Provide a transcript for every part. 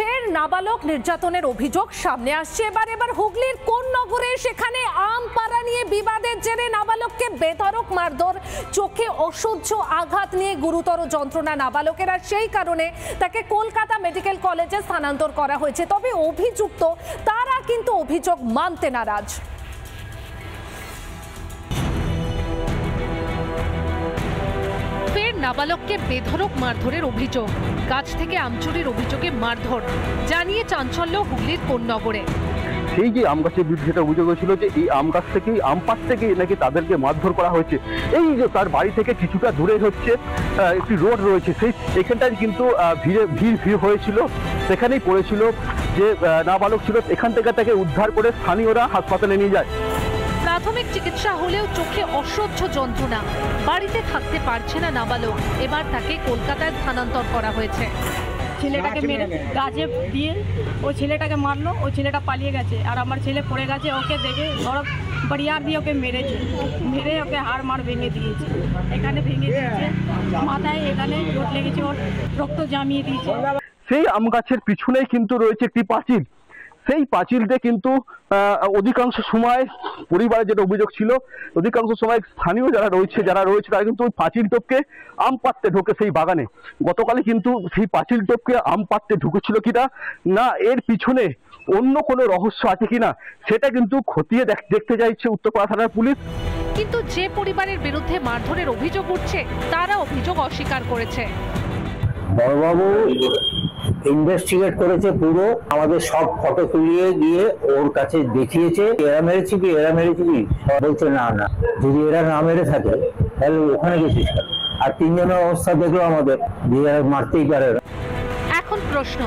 ফের নাবালক নির্যাতনের অভিযোগ সামনে আসছে। এবার হুগলির কোন নগরে, সেখানে আমপাড়া নিয়ে বিবাদের জেরে নাবালককে বেধড়ক মারধর, চোখে অসহ্য আঘাত নিয়ে গুরুতর যন্ত্রণা নাবালকের, আর সেই কারণে তাকে কলকাতা মেডিকেল কলেজে স্থানান্তর করা হয়েছে। তবে অভিযুক্ত তারা কিন্তু অভিযোগ মানতে নারাজ। নাবালককে বেধড়ক মারধরের অভিযোগ, গাছ থেকে আম চুরির অভিযোগে মারধর, জানিয়ে চাঞ্চল্য হুগলির কোন নগরে। সেই যে আম গাছের বিরুদ্ধে যেটা অভিযোগ হয়েছিল যে এই আম গাছ থেকেই, আম পাশ থেকেই নাকি তাদেরকে মারধর করা হয়েছে। এই যে তার বাড়ি থেকে কিছুটা দূরে হচ্ছে একটি রোড রয়েছে, সেই এখানটায় কিন্তু ভিড় হয়েছিল, সেখানেই পড়েছিল যে নাবালক ছিল। এখান থেকে তাকে উদ্ধার করে স্থানীয়রা হাসপাতালে নিয়ে যায়। প্রাথমিক চিকিৎসা হলেও চোখে অসহ্য যন্ত্রণা, বাড়িতে থাকতে পারছে না নাবালক। এবার তাকে কলকাতায় স্থানান্তর করা হয়েছে। ছেলেটাকে মেরে গাছে দিয়ে ওই ছেলেটাকে মারলো, ওই ছেলেটা পালিয়ে গেছে, আর আমার ছেলে পড়ে গেছে। ওকে দেখে সড়ক বাড়িয়ার দিয়ে ওকে মেরেছে, মেরে ওকে হাড় ভেঙে দিয়েছে, এখানে ভেঙে দিয়েছে, মাথায় এখানে চোট লেগেছে, ওর রক্ত জামিয়ে দিয়েছে। সেই আম গাছের পিছনেই কিন্তু রয়েছে একটি পাঁচিল। সেই পাঁচিলতে কিন্তু অধিকাংশ সময় পরিবারের যেটা অভিযোগ ছিল, অধিকাংশ সময় স্থানীয় যারা রয়েছে তারা কিন্তু ওই পাঁচিল টপকে আম পাড়তে ঢোকে সেই বাগানে। গতকালে কিন্তু সেই পাঁচিল টপকে আম পাড়তে ঢুকেছিল কিনা, না এর পিছনে অন্য কোনো রহস্য আছে কিনা, সেটা কিন্তু খতিয়ে দেখতে চাইছে উত্তরপাড়া থানার পুলিশ। কিন্তু যে পরিবারের বিরুদ্ধে মারধরের অভিযোগ উঠছে, তারা অভিযোগ অস্বীকার করেছে। বড়বাবু ইনভেস্টিগেট করেছে পুরো, আমাদের সব ফটো তুলিয়ে দিয়ে ওর কাছে দেখিয়েছে, এরা মেরেছি কি বলছে না, যদি এরা না মেরে থাকে তাহলে ওখানে গেছিস। আর তিনজনের অবস্থা দেখলো আমাদের, দিয়ে মারতেই পারে না। এখন প্রশ্ন,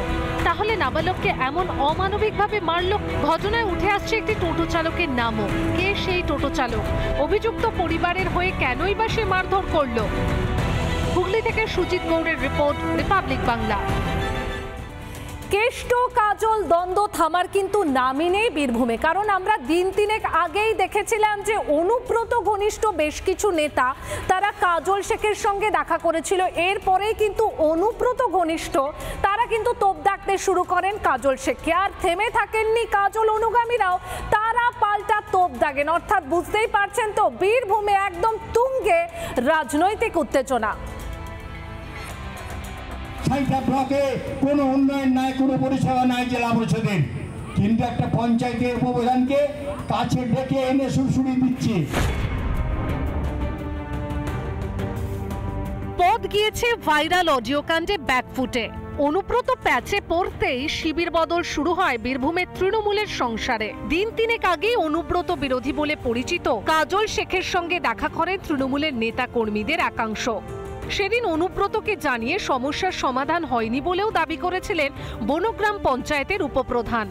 তাহলে নাবালককে এমন অমানবিকভাবে মারল? ঘটনায় উঠে আসছে একটি টোটো চালকের নামও। কে সেই টোটো চালক? অভিযুক্ত পরিবারের হয়ে কেনই বা সে মারধর করলো? হুগলি থেকে সুজিত গৌড়ের রিপোর্ট, রিপাবলিক বাংলা। কেষ্ট কাজল দ্বন্দ্ব থামার কিন্তু নামই নেই বীরভূমে। কারণ আমরা দিন তিনেক আগেই দেখেছিলাম যে অনুব্রত ঘনিষ্ঠ বেশ কিছু নেতা তারা কাজল শেখের সঙ্গে দেখা করেছিল। এরপরেই কিন্তু অনুব্রত ঘনিষ্ঠ তারা কিন্তু তোপ দাগতে শুরু করেন কাজল শেখকে। আর থেমে থাকেননি কাজল অনুগামীরাও, তারা পাল্টা তোপ দাগেন। অর্থাৎ বুঝতেই পারছেন তো, বীরভূমে একদম তুঙ্গে রাজনৈতিক উত্তেজনা। সাইটা ব্লকে কোনো উন্নয়ন নাই, কোনো পরিষেবা নাই জেলা পরিষদের, কিন্তু একটা পঞ্চায়েতের উপপ্রধানকে কাছে ডেকে এনে সুরসুরি দিচ্ছে। পদ গিয়েছে ভাইরাল অডিও কাণ্ডে ব্যাকফুটে। অনুব্রত প্যাচে পড়তেই শিবির বদল শুরু হয় বীরভূমের তৃণমূলের সংসারে। দিন তিনেক আগেই অনুব্রত বিরোধী বলে পরিচিত কাজল শেখের সঙ্গে দেখা করেন তৃণমূলের নেতা কর্মীদের একাংশ। সেদিন অনুব্রতকে জানিয়ে সমস্যার সমাধান হয়নি বলেও দাবি করেছিলেন বনগ্রাম পঞ্চায়েতের উপপ্রধান।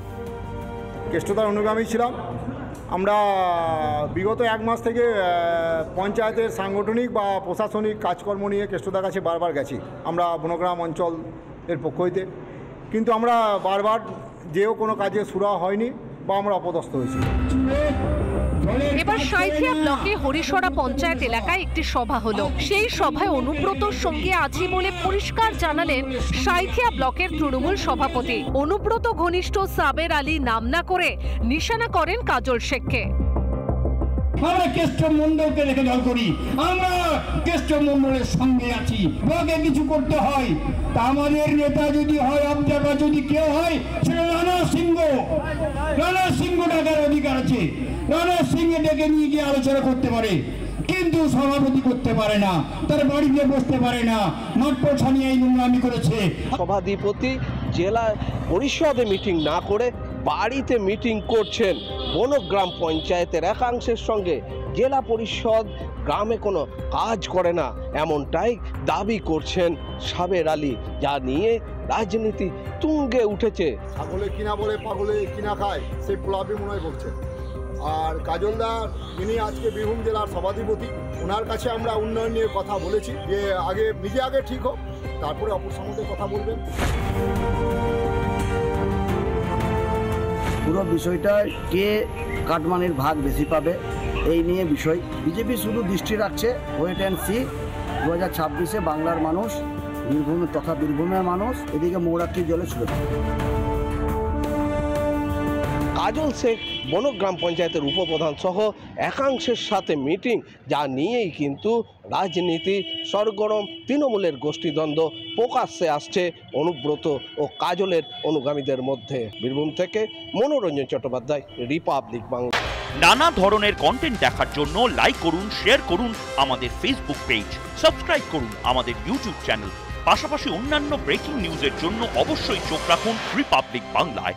কেষ্টদার অনুগামী ছিলাম আমরা। বিগত এক মাস থেকে পঞ্চায়েতের সাংগঠনিক বা প্রশাসনিক কাজকর্ম নিয়ে কেষ্টদার কাছে বারবার গেছি আমরা বনগ্রাম অঞ্চলের পক্ষ হইতে, কিন্তু আমরা বারবার যেও কোনো কাজে সুরা হয়নি বা আমরা অপদস্থ হয়েছি। এবার সাঁইথিয়া ব্লকে হরিশরা পঞ্চায়েত এলাকায় একটি সভা হলো। সেই সভায় অনুব্রতর সঙ্গে আছি বলে পরিষ্কার জানালেন সাঁইথিয়া ব্লকের তৃণমূল সভাপতি। অনুব্রত ঘনিষ্ঠ সাবের আলী নাম না করে নিশানা করেন কাজল শেখকে। আমরা কেষ্ট মন্ডলকে রেখে দল করি, আমরা কেষ্ট মন্ডলের সঙ্গে আছি। ব্লকে কিছু করতে হয় তা আমাদের নেতা যদি হয়, অবজারভার যদি কেউ হয়, সেটা রানা সিংহ ডাকার অধিকার আছে। রানা সিংহ ডেকে নিয়ে গিয়ে আলোচনা করতে পারে, কিন্তু সভাপতি করতে পারে না, তার বাড়িতে বসতে পারে না। নটপট ছানিয়ে এই নোংরামি করেছে। সভাধিপতি জেলা পরিষদে মিটিং না করে বাড়িতে মিটিং করছেন বনগ্রাম পঞ্চায়েতের একাংশের সঙ্গে। জেলা পরিষদ গ্রামে কোনো কাজ করে না, এমনটাই দাবি করছেন সাবের আলী, যা নিয়ে রাজনীতি তুঙ্গে উঠেছে। ছাগলে কিনা বলে পাগলে কিনা খায়, সেই পোলাপি মনে হয় করছে। আর কাজলদা ইনি আজকে বীরভূম জেলার সভাধিপতি, ওনার কাছে আমরা উন্নয়ন নিয়ে কথা বলেছি যে আগে ঠিক হোক, তারপরে অপর সঙ্গে কথা বলবেন। পুরো বিষয়টা কে কাটমানির ভাগ বেশি পাবে এই নিয়ে বিষয় বিজেপি শুধু দৃষ্টি রাখছে। ওয়েট অ্যান্ড সি, 2026-এ বাংলার মানুষ বীরভূমের তথা বীরভূমের মানুষ এদিকে মৌরাত্রির জলে ছুটে পড়ে। কাজল শেখ বনগ্রাম পঞ্চায়েতের উপপ্রধান সহ একাংশের সাথে মিটিং, যা নিয়েই কিন্তু রাজনীতি সরগরম, তৃণমূলের গোষ্ঠীদ্বন্দ্ব প্রকাশ্যে আসছে অনুব্রত ও কাজলের অনুগামীদের মধ্যে। বীরভূম থেকে মনোরঞ্জন চট্টোপাধ্যায়, রিপাবলিক বাংলা। নানা ধরনের কন্টেন্ট দেখার জন্য লাইক করুন, শেয়ার করুন আমাদের ফেসবুক পেজ, সাবস্ক্রাইব করুন আমাদের ইউটিউব চ্যানেল। পাশাপাশি অন্যান্য ব্রেকিং নিউজের জন্য অবশ্যই চোখ রাখুন রিপাবলিক বাংলায়।